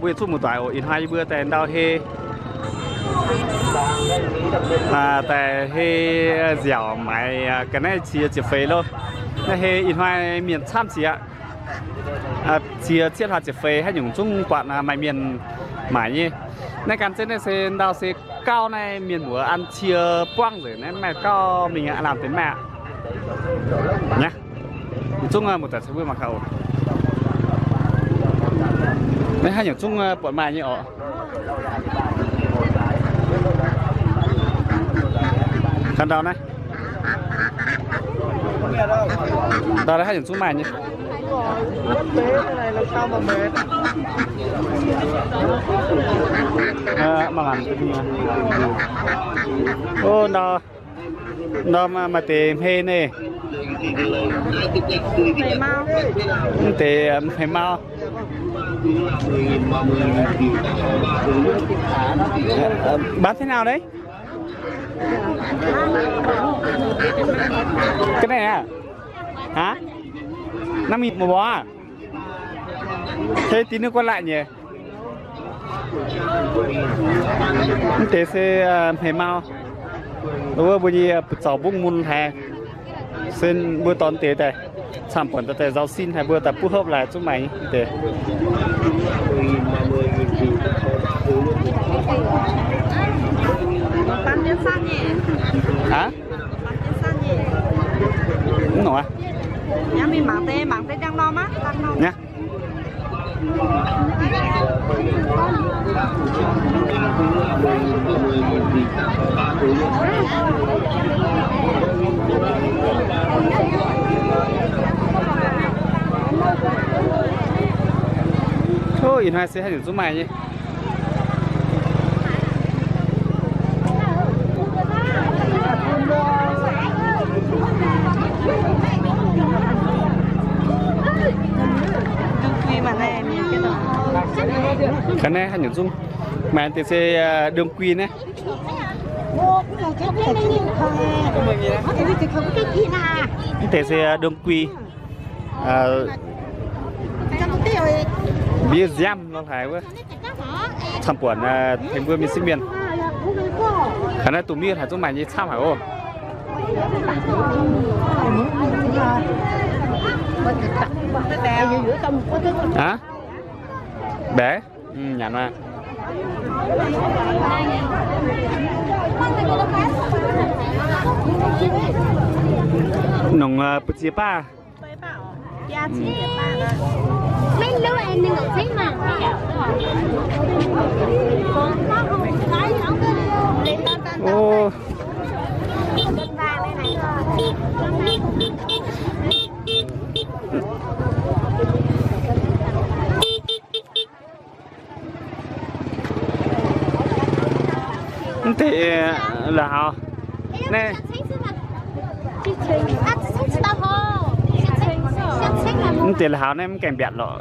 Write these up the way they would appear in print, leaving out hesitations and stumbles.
buổi chút một tuổi in hai bữa tại đào he tại he dẻo mày cái này chỉ phê luôn này he in hai miền tham chỉ ạ chia chiết hạt chỉ phê hay dùng chung quạt mày miền mày nhỉ này cái trên này sẽ đào sẽ cao này miền mùa ăn chia quăng rồi này mày cao mình làm đến mẹ nhá chung một tờ sẽ vui mặc khẩu đấy hai những chung bọn mày như ọ khăn đào này đào đấy hai những chung mày nhỉ này làm sao mà mệt mà làm cái gì ô nó mà tìm hê nè phải mau bán thế nào đấy cái này à hả 5.000 một bó à thế tí nữa quay lại nhỉ thế sẽ phải mau đúng bây giờ cháu bung môn hè xin bữa tón tế đây sản phẩm tại rau xin hay bữa tập phù hợp lại giúp mày để hả đúng rồi nhá mình mang tê đang lo má nhá thôi in hai sẽ hay được giúp mày nhé cái này hay những dung mà anh sẽ đường quy này thế sẽ đường quy bia jam nó phải quá sản phẩm thành vương miền sinh miền cái này tụi miền phải giúp mày như sao phải không hả bé nhạt mà nồng bự chia ba mấy lứa em đi ngồi xí mà ô thế là họ nè tiền là họ này kèm bẹt lọ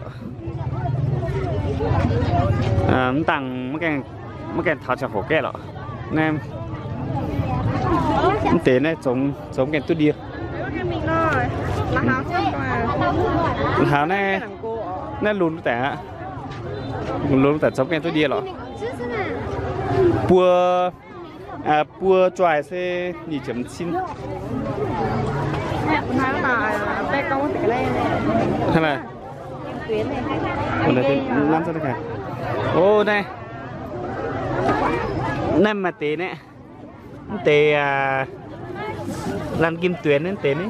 tặng mấy cái tháo chả khổ kẹ lọ nè tiền này giống cái tôi đi háo này nó lún tẻ giống cái tôi đi lọ bua choài sẽ nhị chấm chín thế này còn đây năm sao đây ô này năm mà tế này tế làm kim tuyến đến tế này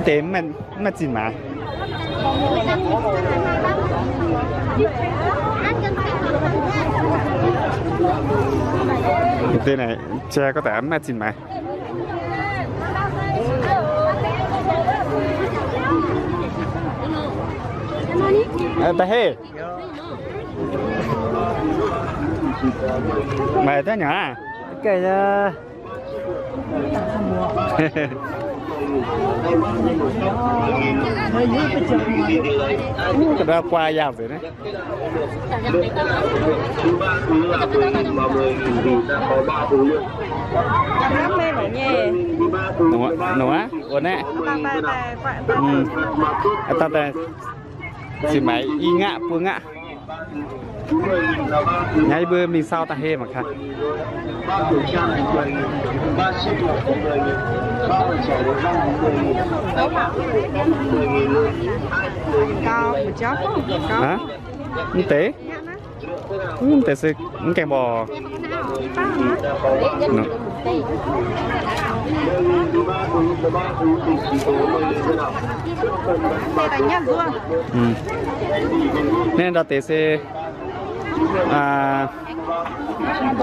tế mà chỉ mà tên này che có thể mà chỉ mà ta hê mày thế nhá cái cái đó qua giàu rồi đấy khổ nhẹ. Nổ á, ổn nè. Ta ta chỉ máy y ngạ pua ngạ. Ngay bữa mình sao ta hê mà khá. Cao một chó cao. Hả? Không tế. Không tế sự kèm bò. Đây là nhá luôn. Nên là tế sẽ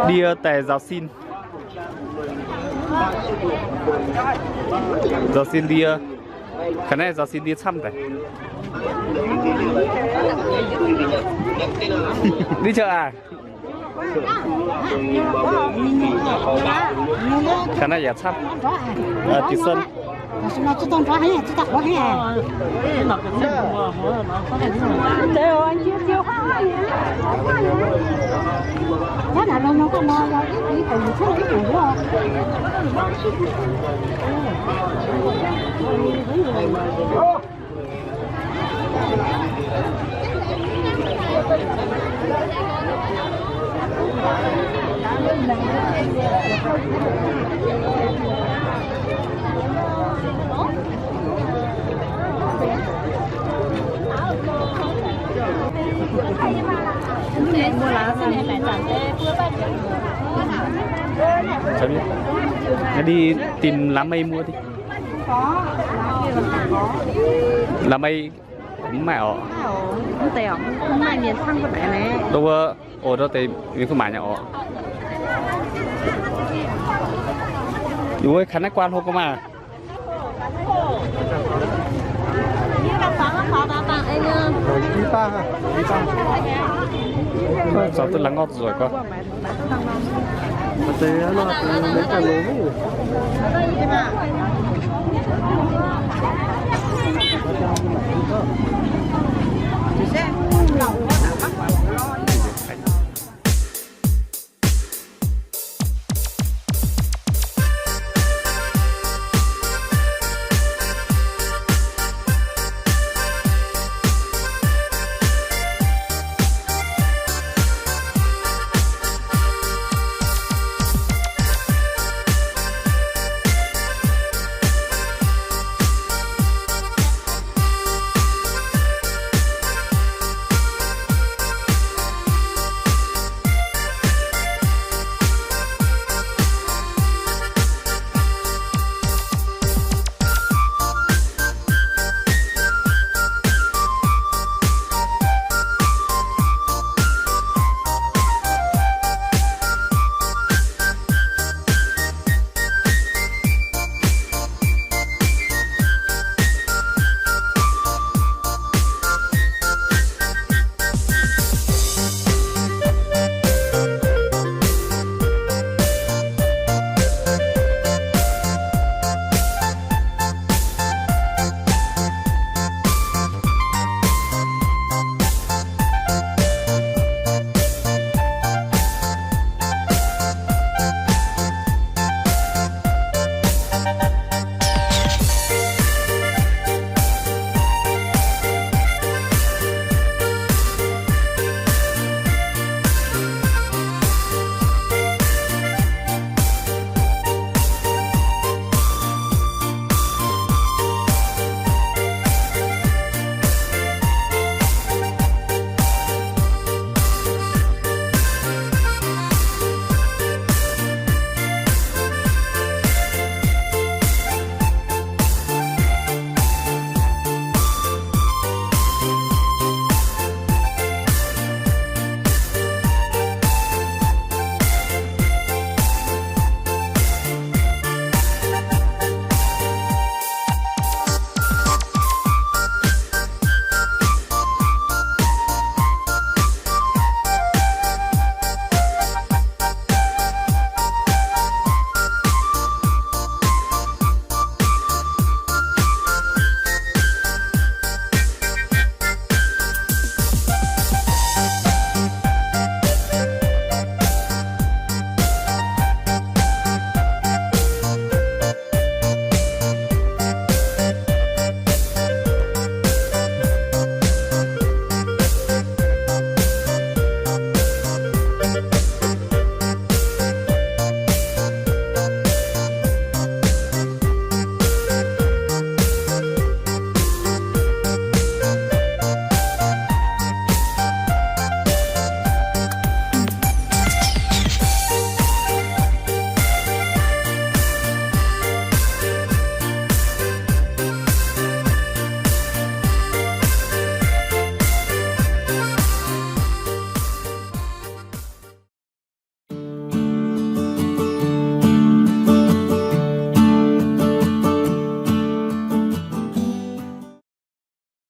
đi tại giáo xin. Giáo xin đi khả năng giáo xin đi chăm tại. Đi chợ à? Khả năng giả chăm. Tí xuân. nó chỉ tông hay chỉ tao có hay Đều anh chưa tiêu hoa nhỉ? thế nào nó có nó đi từ số cái gì đó Mua lá gì này Cháu biết. Nó đi tìm lá mây mua đi. có, lá kia là có. Lá mây cũng mẹ ọ. Không tèo, không ai miền thăng của mẹ này. Đâu ở đó thì mình không买nhà ọ. Chú ơi, khả năng quan không có mà. Cháu tôi lắng ngọt rồi con. Thế nó lấy cả lố.